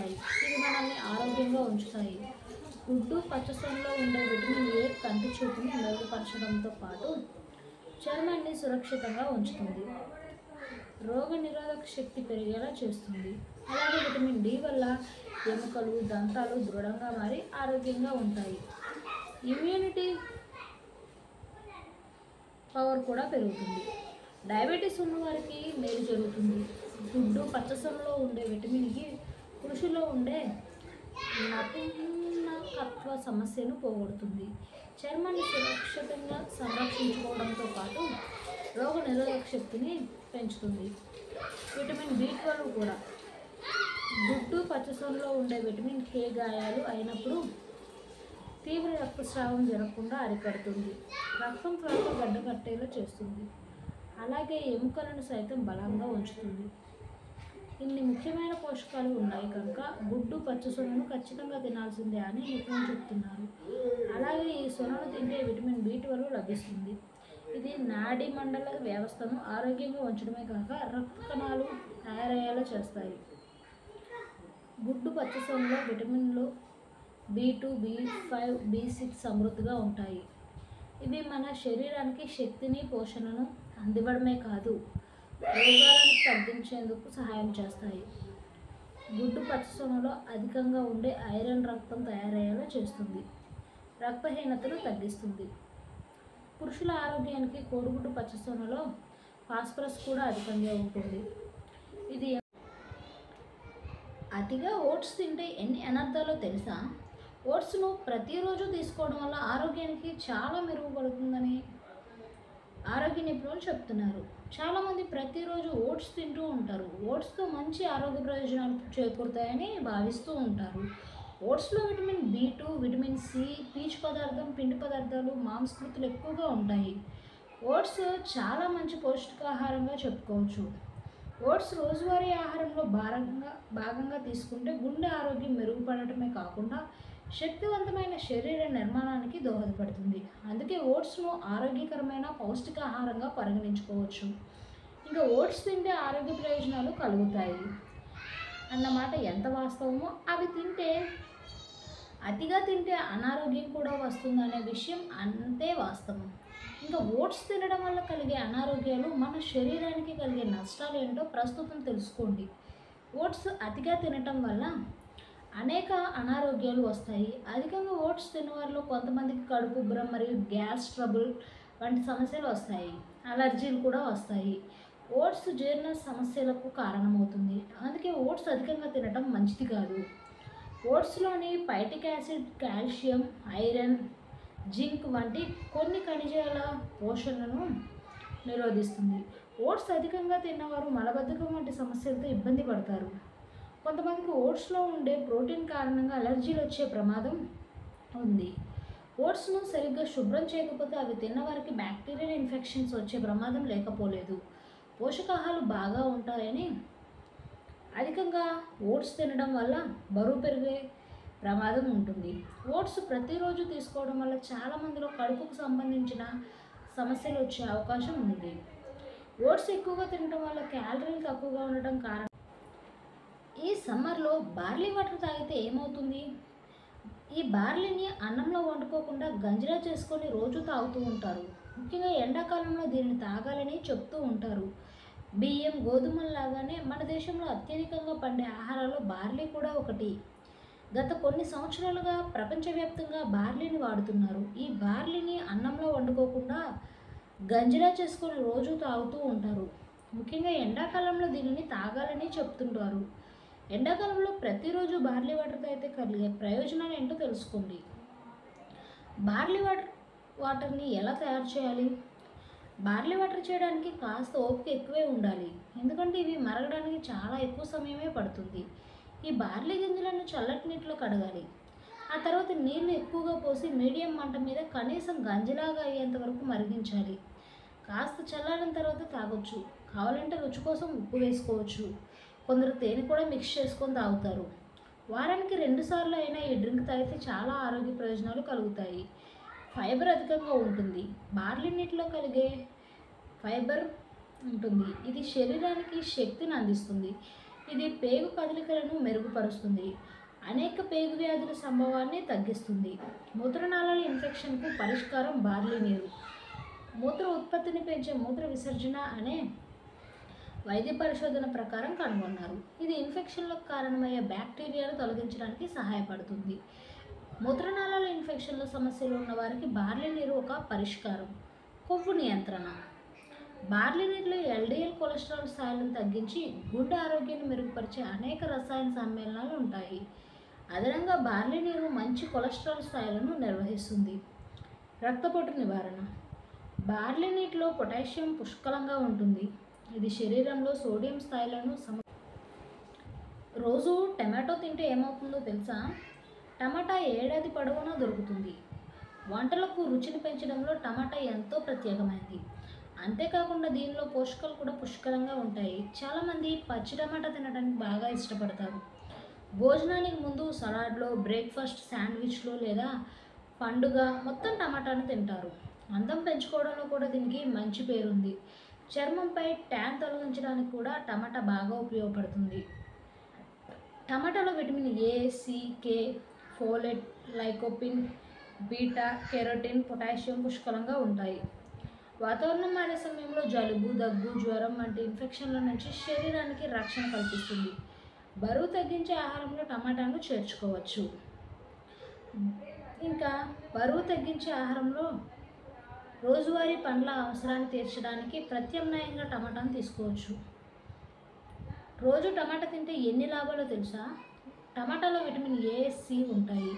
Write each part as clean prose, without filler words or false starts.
ఇవి మనల్ని ఆరోగ్యంగా ఉంచుతాయి. గుడ్డు పచ్చసొనలో ఉండే విటమిన్ ఏ కంటి చూపుని మెరుగుపరచడంతో పాటు చర్మాన్ని సురక్షితంగా ఉంచుతుంది. రోగ నిరోధక శక్తి పెరిగేలా చేస్తుంది. అలాగే విటమిన్ డి వల్ల ఎముకలు, దంతాలు దృఢంగా మారి ఆరోగ్యంగా ఉంటాయి. ఇమ్యూనిటీ పవర్ కూడా పెరుగుతుంది. డయాబెటీస్ ఉన్నవారికి మేలు జరుగుతుంది. గుడ్డు పచ్చసొనలో ఉండే విటమిన్ ఈ పురుషుల్లో ఉండే నపుంసకత్వ సమస్యను పోగొడుతుంది. చర్మాన్ని సురక్షితంగా సంరక్షించుకోవడంతో పాటు రోగ నిరోధక శక్తిని పెంచుతుంది. విటమిన్ బి12 కూడా గుడ్డు పచ్చసొనలో ఉండే విటమిన్ కే గాయాలు అయినప్పుడు తీవ్ర రక్తస్రావం జరగకుండా అరికడుతుంది. రక్తం త్వరగా గడ్డకట్టేలా చేస్తుంది. అలాగే ఎముకలను సైతం బలంగా ఉంచుతుంది. ఇన్ని ముఖ్యమైన పోషకాలు ఉన్నాయి కనుక గుడ్డు పచ్చసొనను ఖచ్చితంగా తినాల్సిందే అని నిపుణులు చెప్తున్నారు. అలాగే ఈ సొనను తింటే విటమిన్ బి12 లభిస్తుంది. ఇది నాడీ మండల వ్యవస్థను ఆరోగ్యంగా ఉంచడమే కాక రక్త కణాలు తయారయ్యేలా చేస్తాయి. గుడ్డు పచ్చసొనలో విటమిన్లు బి2, బి5, బి6 సమృద్ధిగా ఉంటాయి. ఇవి మన శరీరానికి శక్తిని, పోషణను అందివ్వడమే కాదు రోగాలను తగ్గించేందుకు సహాయం చేస్తాయి. గుడ్డు పచ్చసొనలో అధికంగా ఉండే ఐరన్ రక్తం తయారయ్యేలా చేస్తుంది. రక్తహీనతను తగ్గిస్తుంది. పురుషుల ఆరోగ్యానికి కోడిగుడ్డు పచ్చసొనలో ఫాస్ఫరస్ కూడా అధికంగా ఉంటుంది. ఇది అతిగా ఓట్స్ తింటే ఎన్ని అనర్థాలో తెలుసా? ఓట్స్ను ప్రతిరోజు తీసుకోవడం వల్ల ఆరోగ్యానికి చాలా మెరుగుపడుతుందని ఆరోగ్య నిపుణులు చెప్తున్నారు. చాలామంది ప్రతిరోజు ఓట్స్ తింటూ ఉంటారు. ఓట్స్తో మంచి ఆరోగ్య ప్రయోజనాలు చేకూరుతాయని భావిస్తూ ఉంటారు. ఓట్స్లో విటమిన్ బి2, విటమిన్ సి, పీచు పదార్థం, పిండి పదార్థాలు, మాంసకృతులు ఎక్కువగా ఉంటాయి. ఓట్స్ చాలా మంచి పౌష్టికాహారంగా చెప్పుకోవచ్చు. ఓట్స్ రోజువారీ ఆహారంలో భాగంగా తీసుకుంటే గుండె ఆరోగ్యం మెరుగుపడటమే కాకుండా శక్తివంతమైన శరీర నిర్మాణానికి దోహదపడుతుంది. అందుకే ఓట్స్ను ఆరోగ్యకరమైన పౌష్టికాహారంగా పరిగణించుకోవచ్చు. ఇంకా ఓట్స్ తింటే ఆరోగ్య ప్రయోజనాలు కలుగుతాయి అన్నమాట ఎంత వాస్తవమో, అవి అతిగా తింటే అనారోగ్యం కూడా వస్తుందనే విషయం అంతే వాస్తవం. ఇంకా ఓట్స్ తినడం వల్ల కలిగే అనారోగ్యాలు, మన శరీరానికి కలిగే నష్టాలు ఏంటో ప్రస్తుతం తెలుసుకోండి. ఓట్స్ అతిగా తినటం వల్ల అనేక అనారోగ్యాలు వస్తాయి. అధికంగా ఓట్స్ తిన్నవారిలో కొంతమందికి కడుపు ఉబ్బరం మరియు గ్యాస్ ట్రబుల్ వంటి సమస్యలు వస్తాయి. అలర్జీలు కూడా వస్తాయి. ఓట్స్ జీర్ణ సమస్యలకు కారణమవుతుంది. అందుకే ఓట్స్ అధికంగా తినటం మంచిది కాదు. ఓట్స్లోని పైటిక్ యాసిడ్ కాల్షియం, ఐరన్, జింక్ వంటి కొన్ని ఖనిజాల పోషణను నిరోధిస్తుంది. ఓట్స్ అధికంగా తిన్నవారు మలబద్ధకం వంటి సమస్యలతో ఇబ్బంది పడతారు. కొంతమందికి ఓట్స్లో ఉండే ప్రోటీన్ కారణంగా అలర్జీలు వచ్చే ప్రమాదం ఉంది. ఓట్స్ను సరిగ్గా శుభ్రం చేయకపోతే అవి తిన్నవారికి బ్యాక్టీరియల్ ఇన్ఫెక్షన్స్ వచ్చే ప్రమాదం లేకపోలేదు. పోషకాహారాలు బాగా ఉంటాయని అధికంగా ఓట్స్ తినడం వల్ల బరువు పెరిగే ప్రమాదం ఉంటుంది. ఓట్స్ ప్రతిరోజు తీసుకోవడం వల్ల చాలామందిలో కడుపుకు సంబంధించిన సమస్యలు వచ్చే అవకాశం ఉంది. ఓట్స్ ఎక్కువగా తినడం వల్ల క్యాలరీలు తక్కువగా ఉండటం కారణం. ఈ సమ్మర్లో బార్లీ వాటర్ తాగితే ఏమవుతుంది? ఈ బార్లీని అన్నంలో వండుకోకుండా గంజిలా చేసుకొని రోజు తాగుతూ ఉంటారు. ముఖ్యంగా ఎండాకాలంలో దీన్ని తాగాలని చెప్తూ ఉంటారు. బియ్యం, గోధుమల్లాగానే మన దేశంలో అత్యధికంగా పండే ఆహారాల్లో బార్లీ కూడా ఒకటి. గత కొన్ని సంవత్సరాలుగా ప్రపంచవ్యాప్తంగా బార్లీని వాడుతున్నారు. ఈ బార్లీని అన్నంలో వండుకోకుండా గంజిలా చేసుకొని రోజు తాగుతూ ఉంటారు. ముఖ్యంగా ఎండాకాలంలో దీనిని తాగాలని చెప్తుంటారు. ఎండాకాలంలో ప్రతిరోజు బార్లీ వాటర్ తాగితే కలిగే ప్రయోజనాలు ఏంటో తెలుసుకోండి. బార్లీ వాటర్ని ఎలా తయారు చేయాలి? బార్లీ వాటర్ చేయడానికి కాస్త ఓపిక ఎక్కువే ఉండాలి. ఎందుకంటే ఇవి మరగడానికి చాలా ఎక్కువ సమయమే పడుతుంది. ఈ బార్లీ గింజలను చల్లటి నీటిలో కడగాలి. ఆ తర్వాత నీళ్లు ఎక్కువగా పోసి మీడియం మంట మీద కనీసం గంజిలాగా అయ్యేంత వరకు మరిగించాలి. కాస్త చల్లారిన తర్వాత తాగొచ్చు. కావాలంటే రుచి కోసం ఉప్పు వేసుకోవచ్చు. కొందరు తేనె కూడా మిక్స్ చేసుకొని తాగుతారు. వారానికి 2 సార్లు అయినా ఈ డ్రింక్ తాగితే చాలా ఆరోగ్య ప్రయోజనాలు కలుగుతాయి. ఫైబర్ అధికంగా ఉంటుంది. బార్లీ నీటిలో కలిగే ఫైబర్ ఉంటుంది. ఇది శరీరానికి శక్తిని అందిస్తుంది. ఇది పేగు కదలికలను మెరుగుపరుస్తుంది, అనేక పేగు వ్యాధుల సంభవాన్ని తగ్గిస్తుంది. మూత్రనాళాల ఇన్ఫెక్షన్కు పరిష్కారం బార్లీ నీరు. మూత్ర ఉత్పత్తిని పెంచే మూత్ర విసర్జన అనే వైద్య పరిశోధన ప్రకారం కనుగొన్నారు. ఇది ఇన్ఫెక్షన్లకు కారణమయ్యే బ్యాక్టీరియాను తొలగించడానికి సహాయపడుతుంది. మూత్రనాళాల ఇన్ఫెక్షన్ల సమస్యలు ఉన్న వారికి బార్లీ నీరు ఒక పరిష్కారం. కొవ్వు నియంత్రణ. బార్లీ నీటిలో ఎల్డిఎల్ కొలెస్ట్రాల్ స్థాయిలను తగ్గించి గుండె ఆరోగ్యాన్ని మెరుగుపరిచే అనేక రసాయన సమ్మేళనాలు ఉంటాయి. అదనంగా బార్లీ నీరు మంచి కొలెస్ట్రాల్ స్థాయిలను నిర్వహిస్తుంది. రక్తపోటు నివారణ. బార్లీ నీటిలో పొటాషియం పుష్కలంగా ఉంటుంది. ఇది శరీరంలో సోడియం స్థాయిలను రోజు టమాటో తింటే ఏమవుతుందో తెలుసా? టమాటా ఏడాది పొడవునా దొరుకుతుంది. వంటలకు రుచిని పెంచడంలో టమాటా ఎంతో ప్రత్యేకమైనది. అంతేకాకుండా దీనిలో పోషకాలు కూడా పుష్కలంగా ఉంటాయి. చాలామంది పచ్చి టమాటా తినడానికి బాగా ఇష్టపడతారు. భోజనానికి ముందు సలాడ్లో, బ్రేక్ఫాస్ట్ శాండ్విచ్లో లేదా పండుగ మొత్తం టమాటాను తింటారు. అందం పెంచుకోవడంలో కూడా దీనికి మంచి పేరుంది. చర్మంపై ట్యాన్ తొలగించడానికి కూడా టమాటా బాగా ఉపయోగపడుతుంది. టమాటాలో vitamin A, C, K, folate, lycopene, beta carotene, potassium పుష్కలంగా ఉంటాయి. వాతావరణం మారే సమయంలో జలుబు, దగ్గు, జ్వరం వంటి ఇన్ఫెక్షన్ల నుంచి శరీరానికి రక్షణ కల్పిస్తుంది. బరువు తగ్గించే ఆహారంలో టమాటాను చేర్చుకోవచ్చు. ఇంకా బరువు తగ్గించే ఆహారంలో రోజువారీ పండ్ల అవసరాన్ని తీర్చడానికి ప్రత్యామ్నాయంగా టమాటాను తీసుకోవచ్చు. రోజు టమాటా తింటే ఎన్ని లాభాలో తెలుసా? టమాటాలో విటమిన్ ఏ, సి ఉంటాయి.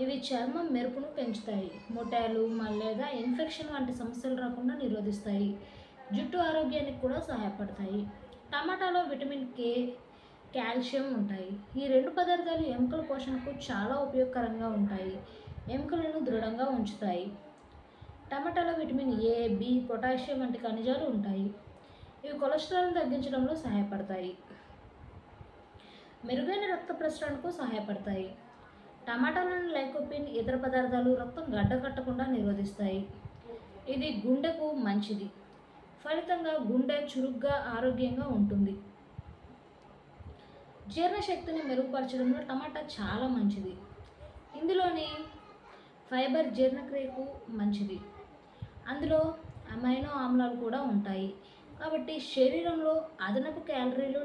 ఇవి చర్మం మెరుపును పెంచుతాయి. మొటిమలు లేదా ఇన్ఫెక్షన్ వంటి సమస్యలు రాకుండా నిరోధిస్తాయి. జుట్టు ఆరోగ్యానికి కూడా సహాయపడతాయి. టమాటాలో విటమిన్ కే, కాల్షియం ఉంటాయి. ఈ రెండు పదార్థాలు ఎముకల పోషణకు చాలా ఉపయోగకరంగా ఉంటాయి. ఎముకలను దృఢంగా ఉంచుతాయి. టమాటాలో విటమిన్ ఏ, బి, పొటాషియం వంటి ఖనిజాలు ఉంటాయి. ఇవి కొలెస్ట్రాల్ను తగ్గించడంలో సహాయపడతాయి. మెరుగైన రక్త ప్రసరణకు సహాయపడతాయి. టమాటాలోని లైకోపిన్ ఇతర పదార్థాలు రక్తం గడ్డకట్టకుండా నిరోధిస్తాయి. ఇది గుండెకు మంచిది. ఫలితంగా గుండె చురుగ్గా, ఆరోగ్యంగా ఉంటుంది. జీర్ణశక్తిని మెరుగుపరచడంలో టమాటా చాలా మంచిది. ఇందులోని ఫైబర్ జీర్ణక్రియకు మంచిది. అందులో అమైనో ఆమ్లాలు కూడా ఉంటాయి. కాబట్టి శరీరంలో అదనపు క్యాలరీలు